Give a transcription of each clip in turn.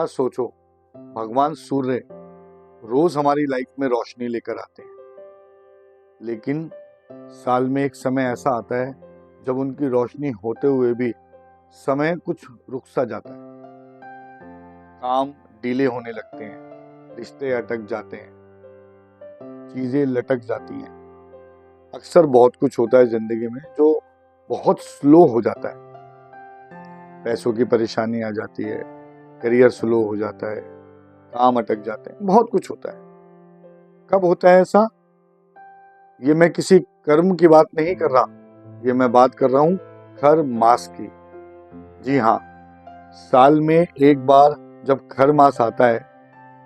जरा सोचो, भगवान सूर्य रोज हमारी लाइफ में रोशनी लेकर आते हैं, लेकिन साल में एक समय ऐसा आता है जब उनकी रोशनी होते हुए भी समय कुछ रुक सा जाता है। काम डिले होने लगते हैं, रिश्ते अटक जाते हैं, चीजें लटक जाती हैं। अक्सर बहुत कुछ होता है जिंदगी में जो बहुत स्लो हो जाता है। पैसों की परेशानी आ जाती है, करियर स्लो हो जाता है, काम अटक जाते हैं, बहुत कुछ होता है। कब होता है ऐसा? ये मैं किसी कर्म की बात नहीं कर रहा, ये मैं बात कर रहा हूं खर मास की। जी हाँ, साल में एक बार जब खर मास आता है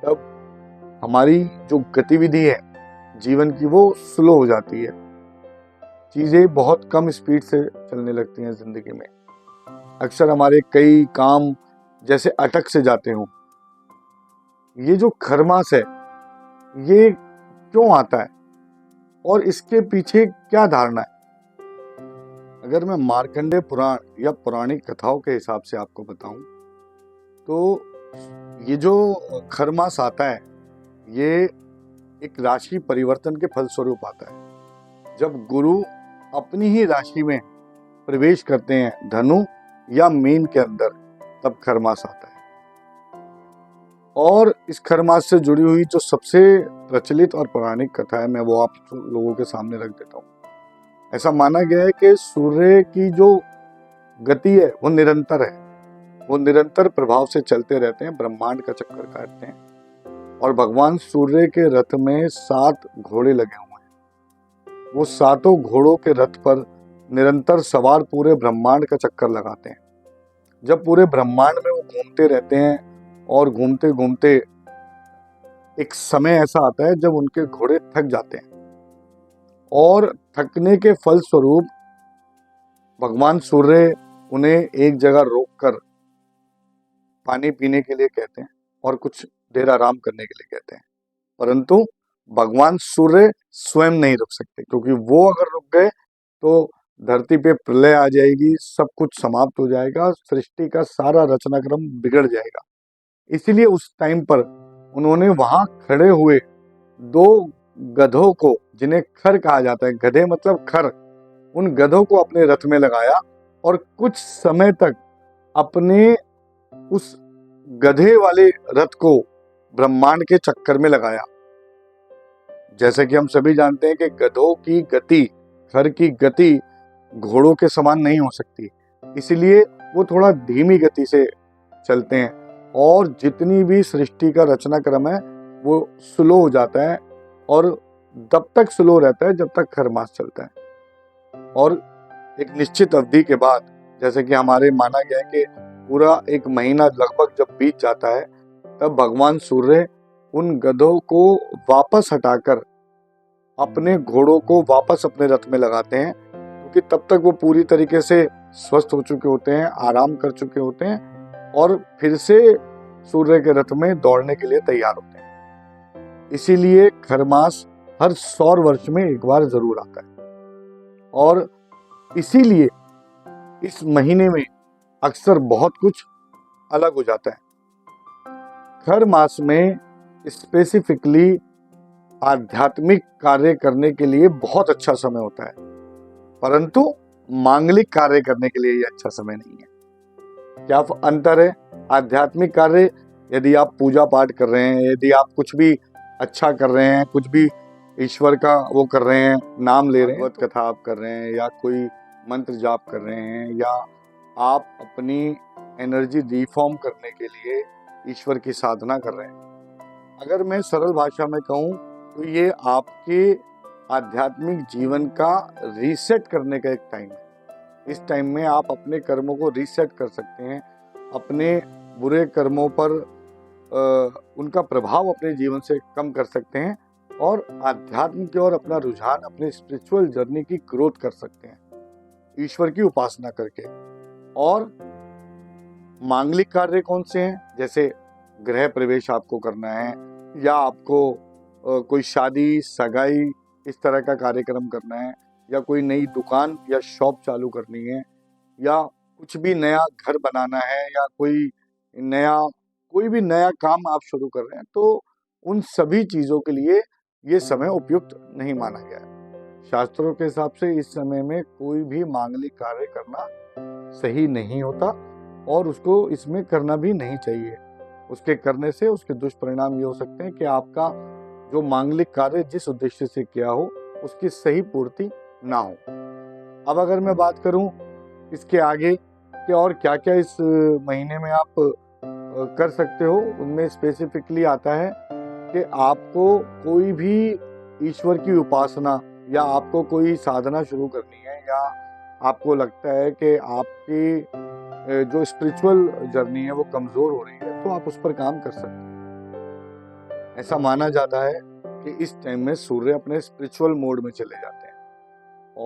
तब हमारी जो गतिविधि है जीवन की वो स्लो हो जाती है। चीजें बहुत कम स्पीड से चलने लगती हैं जिंदगी में। अक्सर हमारे कई काम जैसे अटक से जाते हों। ये जो खरमास है ये क्यों आता है और इसके पीछे क्या धारणा है? अगर मैं मार्कंडेय पुराण या पौराणिक कथाओं के हिसाब से आपको बताऊं तो ये जो खरमास आता है ये एक राशि परिवर्तन के फलस्वरूप आता है। जब गुरु अपनी ही राशि में प्रवेश करते हैं, धनु या मीन के अंदर, तब खरमास आता है। और इस खरमास से जुड़ी हुई जो सबसे प्रचलित और पौराणिक कथा है मैं वो आप लोगों के सामने रख देता हूँ। ऐसा माना गया है कि सूर्य की जो गति है वो निरंतर है, वो निरंतर प्रभाव से चलते रहते हैं, ब्रह्मांड का चक्कर काटते हैं। और भगवान सूर्य के रथ में 7 घोड़े लगे हुए हैं। वो 7 घोड़ों के रथ पर निरंतर सवार पूरे ब्रह्मांड का चक्कर लगाते हैं। जब पूरे ब्रह्मांड में वो घूमते रहते हैं और घूमते घूमते एक समय ऐसा आता है जब उनके घोड़े थक जाते हैं और थकने के फलस्वरूप भगवान सूर्य उन्हें एक जगह रोककर पानी पीने के लिए कहते हैं और कुछ देर आराम करने के लिए कहते हैं। परंतु भगवान सूर्य स्वयं नहीं रुक सकते, क्योंकि वो अगर रुक गए तो धरती पे प्रलय आ जाएगी, सब कुछ समाप्त हो जाएगा, सृष्टि का सारा रचनाक्रम बिगड़ जाएगा। इसीलिए उस टाइम पर उन्होंने वहां खड़े हुए 2 गधों को, जिन्हें खर कहा जाता है, गधे मतलब खर, उन गधों को अपने रथ में लगाया और कुछ समय तक अपने उस गधे वाले रथ को ब्रह्मांड के चक्कर में लगाया। जैसे कि हम सभी जानते हैं कि गधों की गति, खर की गति घोड़ों के समान नहीं हो सकती, इसीलिए वो थोड़ा धीमी गति से चलते हैं और जितनी भी सृष्टि का रचनाक्रम है वो स्लो हो जाता है और तब तक स्लो रहता है जब तक खरमास चलता है। और एक निश्चित अवधि के बाद, जैसे कि हमारे माना गया है कि पूरा 1 महीना लगभग जब बीत जाता है तब भगवान सूर्य उन गधों को वापस हटाकर अपने घोड़ों को वापस अपने रथ में लगाते हैं, क्योंकि तब तक वो पूरी तरीके से स्वस्थ हो चुके होते हैं, आराम कर चुके होते हैं और फिर से सूर्य के रथ में दौड़ने के लिए तैयार होते हैं। इसीलिए खरमास हर 100 वर्ष में एक बार जरूर आता है और इसीलिए इस महीने में अक्सर बहुत कुछ अलग हो जाता है। खर मास में स्पेसिफिकली आध्यात्मिक कार्य करने के लिए बहुत अच्छा समय होता है, परंतु मांगलिक कार्य करने के लिए ये अच्छा समय नहीं है। क्या अंतर है? आध्यात्मिक कार्य, यदि आप पूजा पाठ कर रहे हैं, यदि आप कुछ भी अच्छा कर रहे हैं, कुछ भी ईश्वर का वो कर रहे हैं, नाम ले रहे हैं, कथा आप कर रहे हैं या कोई मंत्र जाप कर रहे हैं या आप अपनी एनर्जी रिफॉर्म करने के लिए ईश्वर की साधना कर रहे हैं, अगर मैं सरल भाषा में कहूँ तो ये आपके आध्यात्मिक जीवन का रीसेट करने का एक टाइम है। इस टाइम में आप अपने कर्मों को रीसेट कर सकते हैं, अपने बुरे कर्मों पर उनका प्रभाव अपने जीवन से कम कर सकते हैं और आध्यात्म की ओर अपना रुझान, अपने स्पिरिचुअल जर्नी की ग्रोथ कर सकते हैं ईश्वर की उपासना करके। और मांगलिक कार्य कौन से हैं? जैसे गृह प्रवेश आपको करना है या आपको कोई शादी, सगाई, इस तरह का कार्यक्रम करना है या कोई नई दुकान या शॉप चालू करनी है या कुछ भी नया घर बनाना है या कोई नया कोई भी नया काम आप शुरू कर रहे हैं तो उन सभी चीजों के लिए ये समय उपयुक्त नहीं माना गया है। शास्त्रों के हिसाब से इस समय में कोई भी मांगलिक कार्य करना सही नहीं होता और उसको इसमें करना भी नहीं चाहिए। उसके करने से उसके दुष्परिणाम ये हो सकते हैं कि आपका जो मांगलिक कार्य जिस उद्देश्य से किया हो उसकी सही पूर्ति ना हो। अब अगर मैं बात करूं इसके आगे कि और क्या क्या इस महीने में आप कर सकते हो, उनमें स्पेसिफिकली आता है कि आपको कोई भी ईश्वर की उपासना या आपको कोई साधना शुरू करनी है या आपको लगता है कि आपकी जो स्पिरिचुअल जर्नी है वो कमजोर हो रही है तो आप उस पर काम कर सकते हैं। ऐसा माना जाता है कि इस टाइम में सूर्य अपने स्पिरिचुअल मोड में चले जाते हैं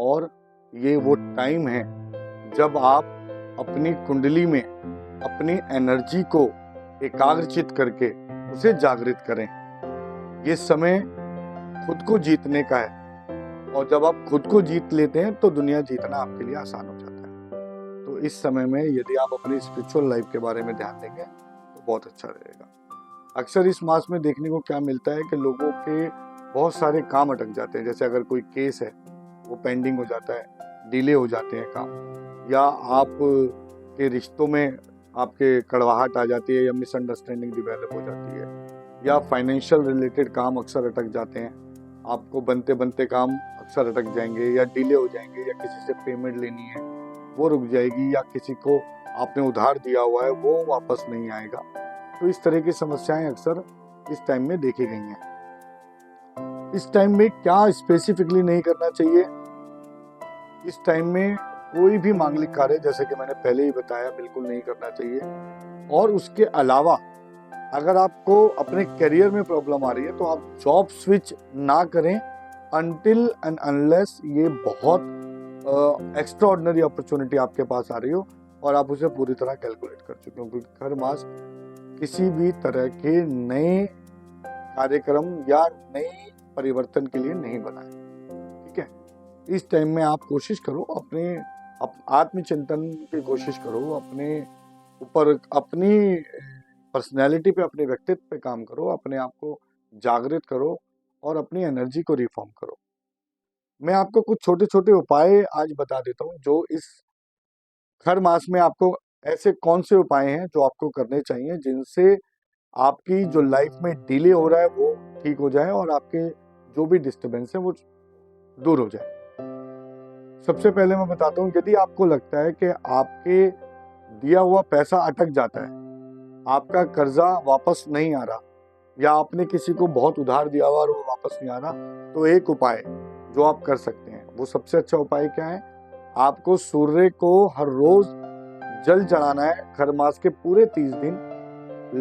और ये वो टाइम है जब आप अपनी कुंडली में अपनी एनर्जी को एकाग्रचित करके उसे जागृत करें। ये समय खुद को जीतने का है और जब आप खुद को जीत लेते हैं तो दुनिया जीतना आपके लिए आसान हो जाता है। तो इस समय में यदि आप अपनी स्पिरिचुअल लाइफ के बारे में ध्यान देंगे तो बहुत अच्छा रहेगा। अक्सर इस मास में देखने को क्या मिलता है कि लोगों के बहुत सारे काम अटक जाते हैं। जैसे अगर कोई केस है वो पेंडिंग हो जाता है, डिले हो जाते हैं काम, या आप के रिश्तों में आपके कड़वाहट आ जाती है या मिसअंडरस्टैंडिंग डिवेलप हो जाती है, या फाइनेंशियल रिलेटेड काम अक्सर अटक जाते हैं। आपको बनते बनते काम अक्सर अटक जाएंगे या डिले हो जाएंगे, या किसी से पेमेंट लेनी है वो रुक जाएगी, या किसी को आपने उधार दिया हुआ है वो वापस नहीं आएगा। तो इस तरह की समस्याएं अक्सर इस टाइम में देखी गई हैं। इस टाइम में क्या स्पेसिफिकली नहीं करना चाहिए? इस टाइम में कोई भी मांगलिक कार्य, जैसे कि मैंने पहले ही बताया, बिल्कुल नहीं करना चाहिए। और उसके अलावा अगर आपको अपने करियर में प्रॉब्लम आ रही है तो आप जॉब स्विच ना करें अनटिल एंड अनलेस ये बहुत एक्स्ट्राऑर्डिनरी अपॉर्चुनिटी आपके पास आ रही हो और आप उसे पूरी तरह कैलकुलेट कर चुके हो। क्योंकि हर मास किसी भी तरह के नए कार्यक्रम या नए परिवर्तन के लिए नहीं बना है। ठीक है, इस टाइम में आप कोशिश करो, अपने आत्मचिंतन की कोशिश करो, अपने ऊपर, अपनी पर्सनैलिटी पे, अपने व्यक्तित्व पे काम करो, अपने आप को जागृत करो और अपनी एनर्जी को रिफॉर्म करो। मैं आपको कुछ छोटे छोटे उपाय आज बता देता हूँ जो इस हर मास में आपको, ऐसे कौन से उपाय हैं जो आपको करने चाहिए जिनसे आपकी जो लाइफ में डिले हो रहा है वो ठीक हो जाए और आपके जो भी डिस्टर्बेंस है वो दूर हो जाए। सबसे पहले मैं बताता हूँ, यदि आपको लगता है कि आपके दिया हुआ पैसा अटक जाता है, आपका कर्जा वापस नहीं आ रहा, या आपने किसी को बहुत उधार दिया हुआ और वो वापस नहीं आ रहा, तो एक उपाय जो आप कर सकते हैं, वो सबसे अच्छा उपाय क्या है? आपको सूर्य को हर रोज जल चढ़ाना है। खर मास के पूरे 30 दिन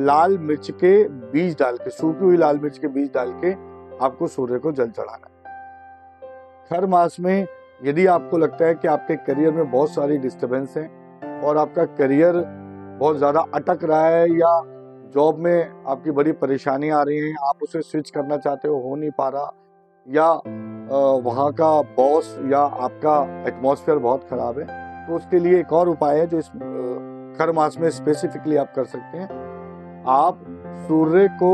लाल मिर्च के बीज डाल के, सूखी हुई लाल मिर्च के बीज डाल के आपको सूर्य को जल चढ़ाना है। खर मास में यदि आपको लगता है कि आपके करियर में बहुत सारी डिस्टर्बेंस है और आपका करियर बहुत ज्यादा अटक रहा है, या जॉब में आपकी बड़ी परेशानी आ रही है, आप उसे स्विच करना चाहते हो नहीं पा रहा, या वहाँ का बॉस या आपका एटमॉस्फेयर बहुत खराब है, तो उसके लिए एक और उपाय है जो इस खर मास में स्पेसिफिकली आप कर सकते हैं। आप सूर्य को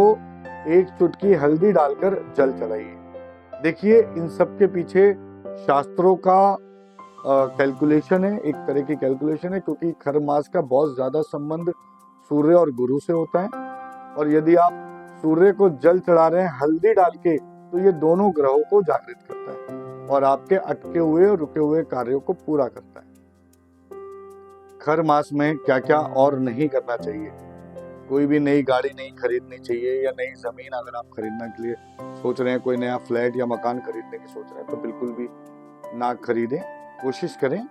एक चुटकी हल्दी डालकर जल चढ़ाइए। देखिए, इन सब के पीछे शास्त्रों का कैलकुलेशन है, एक तरह की कैलकुलेशन है, क्योंकि खर मास का बहुत ज्यादा संबंध सूर्य और गुरु से होता है। और यदि आप सूर्य को जल चढ़ा रहे हैं हल्दी डाल के, तो ये दोनों ग्रहों को जागृत करता है और आपके अटके हुए और रुके हुए कार्यों को पूरा करता है। खर मास में क्या क्या और नहीं करना चाहिए? कोई भी नई गाड़ी नहीं खरीदनी चाहिए, या नई जमीन अगर आप खरीदने के लिए सोच रहे हैं, कोई नया फ्लैट या मकान खरीदने की सोच रहे हैं, तो बिल्कुल भी ना खरीदें। कोशिश करें,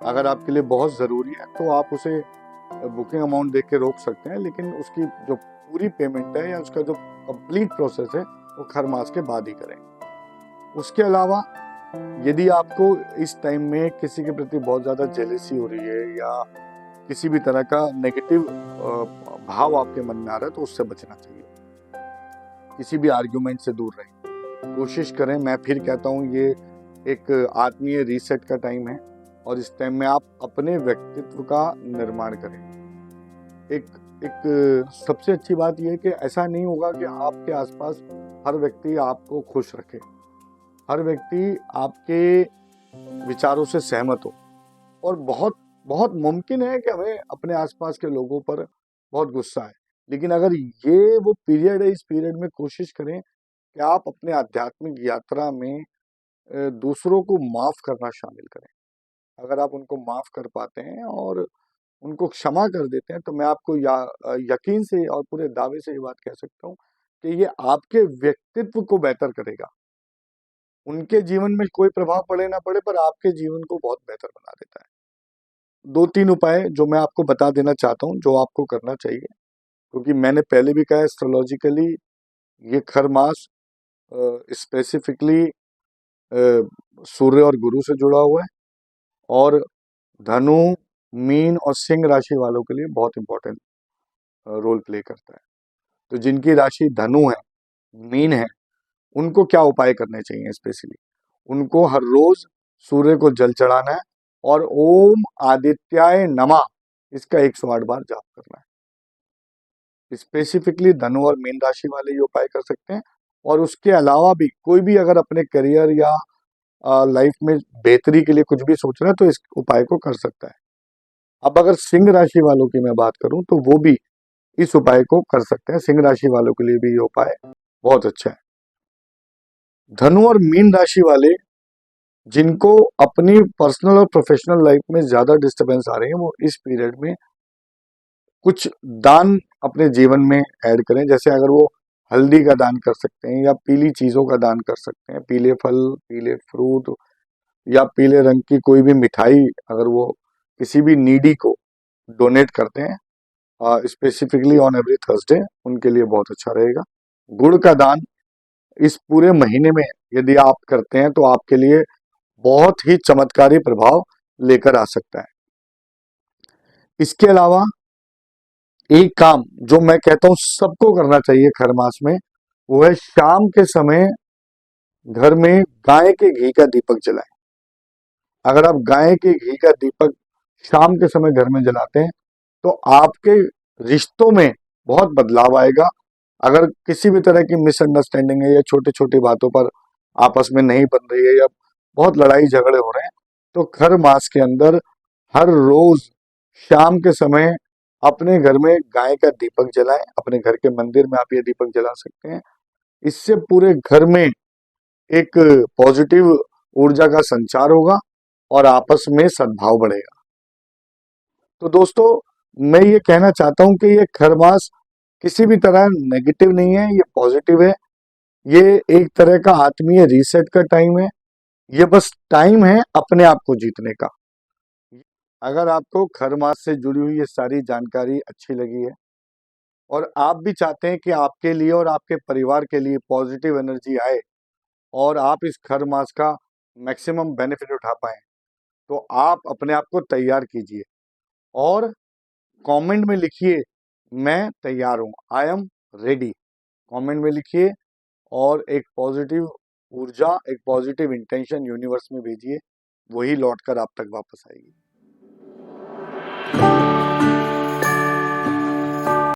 अगर आपके लिए बहुत ज़रूरी है तो आप उसे बुकिंग अमाउंट देख के रोक सकते हैं, लेकिन उसकी जो पूरी पेमेंट है या उसका जो कंप्लीट प्रोसेस है वो खर मास के बाद ही करें। उसके अलावा यदि आपको इस टाइम में किसी के प्रति बहुत ज़्यादा जेलसी हो रही है या किसी भी तरह का नेगेटिव भाव आपके मन में आ रहा है, तो उससे बचना चाहिए। किसी भी आर्ग्यूमेंट से दूर रहें, कोशिश करें। मैं फिर कहता हूँ, ये एक आत्मीय रीसेट का टाइम है और इस टाइम में आप अपने व्यक्तित्व का निर्माण करें। एक एक सबसे अच्छी बात यह है कि ऐसा नहीं होगा कि आपके आसपास हर व्यक्ति आपको खुश रखे, हर व्यक्ति आपके विचारों से सहमत हो। और बहुत बहुत मुमकिन है कि हमें अपने आसपास के लोगों पर बहुत गुस्सा है, लेकिन अगर ये वो पीरियड है, इस पीरियड में कोशिश करें कि आप अपने आध्यात्मिक यात्रा में दूसरों को माफ करना शामिल करें। अगर आप उनको माफ कर पाते हैं और उनको क्षमा कर देते हैं, तो मैं आपको यकीन से और पूरे दावे से ये बात कह सकता हूँ कि ये आपके व्यक्तित्व को बेहतर करेगा। उनके जीवन में कोई प्रभाव पड़े ना पड़े, पर आपके जीवन को बहुत बेहतर बना देता है। 2-3 उपाय जो मैं आपको बता देना चाहता हूँ, जो आपको करना चाहिए, क्योंकि मैंने पहले भी कहा एस्ट्रोलॉजिकली ये खर मास स्पेसिफिकली सूर्य और गुरु से जुड़ा हुआ है, और धनु, मीन और सिंह राशि वालों के लिए बहुत इंपॉर्टेंट रोल प्ले करता है। तो जिनकी राशि धनु है, मीन है, उनको क्या उपाय करने चाहिए स्पेशली? उनको हर रोज सूर्य को जल चढ़ाना है और ओम आदित्याय नमः इसका 108 बार जाप करना है। स्पेसिफिकली धनु और मीन राशि वाले ये उपाय कर सकते हैं। और उसके अलावा भी कोई भी अगर अपने करियर या लाइफ में बेहतरी के लिए कुछ भी सोच रहा है, तो इस उपाय को कर सकता है। अब अगर सिंह राशि वालों की मैं बात करूं, तो वो भी इस उपाय को कर सकते हैं। सिंह राशि वालों के लिए भी ये उपाय बहुत अच्छा है। धनु और मीन राशि वाले जिनको अपनी पर्सनल और प्रोफेशनल लाइफ में ज्यादा डिस्टरबेंस आ रही है, वो इस पीरियड में कुछ दान अपने जीवन में ऐड करें। जैसे अगर वो हल्दी का दान कर सकते हैं, या पीली चीजों का दान कर सकते हैं, पीले फल, पीले फ्रूट, या पीले रंग की कोई भी मिठाई अगर वो किसी भी नीडी को डोनेट करते हैं, स्पेसिफिकली ऑन एवरी थर्सडे, उनके लिए बहुत अच्छा रहेगा। गुड़ का दान इस पूरे महीने में यदि आप करते हैं, तो आपके लिए बहुत ही चमत्कारी प्रभाव लेकर आ सकता है। इसके अलावा एक काम जो मैं कहता हूं सबको करना चाहिए खर मास में, वो है शाम के समय घर में गाय के घी का दीपक जलाएं। अगर आप गाय के घी का दीपक शाम के समय घर में जलाते हैं, तो आपके रिश्तों में बहुत बदलाव आएगा। अगर किसी भी तरह की मिसअंडरस्टैंडिंग है, या छोटी छोटी बातों पर आपस में नहीं बन रही है, या बहुत लड़ाई झगड़े हो रहे हैं, तो खर मास के अंदर हर रोज शाम के समय अपने घर में गाय का दीपक जलाएं। अपने घर के मंदिर में आप ये दीपक जला सकते हैं। इससे पूरे घर में एक पॉजिटिव ऊर्जा का संचार होगा और आपस में सद्भाव बढ़ेगा। तो दोस्तों, मैं ये कहना चाहता हूं कि ये खर मास किसी भी तरह नेगेटिव नहीं है, ये पॉजिटिव है। ये एक तरह का आत्मीय रीसेट का टाइम है। ये बस टाइम है अपने आप को जीतने का। अगर आपको खर मास से जुड़ी हुई ये सारी जानकारी अच्छी लगी है, और आप भी चाहते हैं कि आपके लिए और आपके परिवार के लिए पॉजिटिव एनर्जी आए, और आप इस खर मास का मैक्सिमम बेनिफिट उठा पाए, तो आप अपने आप को तैयार कीजिए और कमेंट में लिखिए, मैं तैयार हूं, आई एम रेडी। कमेंट में लिखिए और एक पॉजिटिव ऊर्जा, एक पॉजिटिव इंटेंशन यूनिवर्स में भेजिए, वही लौटकर आप तक वापस आएगी।